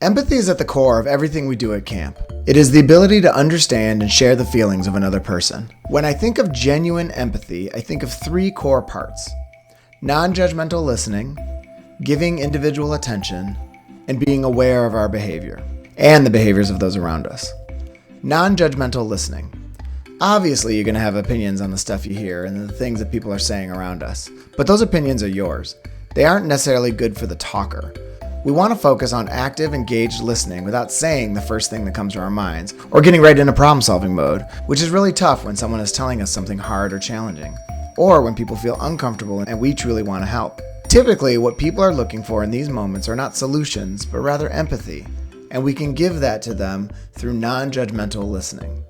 Empathy is at the core of everything we do at camp. It is the ability to understand and share the feelings of another person. When I think of genuine empathy, I think of three core parts: non-judgmental listening, giving individual attention, and being aware of our behavior and the behaviors of those around us. Non-judgmental listening. Obviously, you're going to have opinions on the stuff you hear and the things that people are saying around us, but those opinions are yours. They aren't necessarily good for the talker. We want to focus on active, engaged listening without saying the first thing that comes to our minds or getting right into problem-solving mode, which is really tough when someone is telling us something hard or challenging, or when people feel uncomfortable and we truly want to help. Typically, what people are looking for in these moments are not solutions, but rather empathy, and we can give that to them through non-judgmental listening.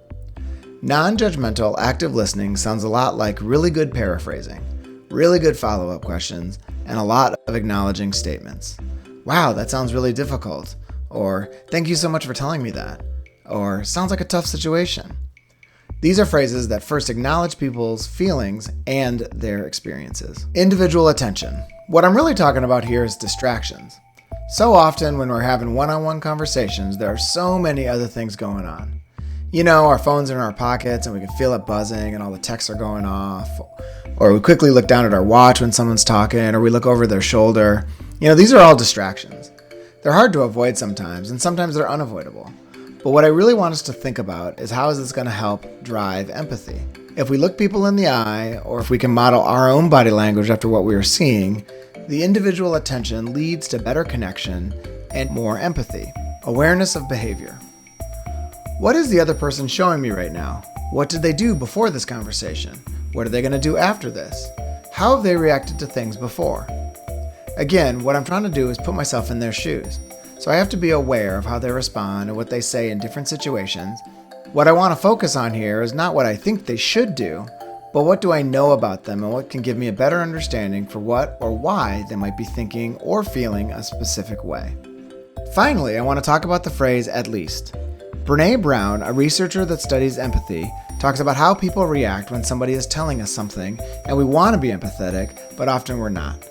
Non-judgmental active listening sounds a lot like really good paraphrasing, really good follow-up questions, and a lot of acknowledging statements. Wow, that sounds really difficult. Or, thank you so much for telling me that. Or, sounds like a tough situation. These are phrases that first acknowledge people's feelings and their experiences. Individual attention. What I'm really talking about here is distractions. So often when we're having one-on-one conversations, there are so many other things going on. You know, our phones are in our pockets and we can feel it buzzing and all the texts are going off. Or we quickly look down at our watch when someone's talking, or we look over their shoulder. You know, these are all distractions. They're hard to avoid sometimes, and sometimes they're unavoidable. But what I really want us to think about is how is this going to help drive empathy? If we look people in the eye, or if we can model our own body language after what we are seeing, the individual attention leads to better connection and more empathy. Awareness of behavior. What is the other person showing me right now? What did they do before this conversation? What are they going to do after this? How have they reacted to things before? Again, what I'm trying to do is put myself in their shoes. So I have to be aware of how they respond and what they say in different situations. What I want to focus on here is not what I think they should do, but what do I know about them and what can give me a better understanding for what or why they might be thinking or feeling a specific way. Finally, I want to talk about the phrase "at least." Brené Brown, a researcher that studies empathy, talks about how people react when somebody is telling us something and we want to be empathetic, but often we're not.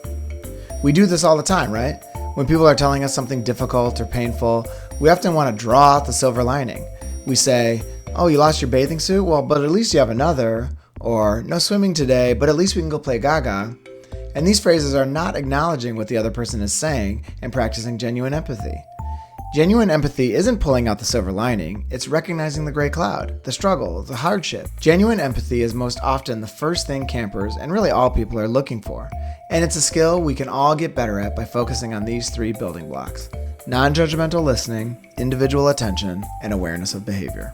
We do this all the time, right? When people are telling us something difficult or painful, we often want to draw out the silver lining. We say, "Oh, you lost your bathing suit? Well, but at least you have another." Or, "No swimming today, but at least we can go play gaga." And these phrases are not acknowledging what the other person is saying and practicing genuine empathy. Genuine empathy isn't pulling out the silver lining, it's recognizing the gray cloud, the struggle, the hardship. Genuine empathy is most often the first thing campers, and really all people, are looking for. And it's a skill we can all get better at by focusing on these three building blocks: non-judgmental listening, individual attention, and awareness of behavior.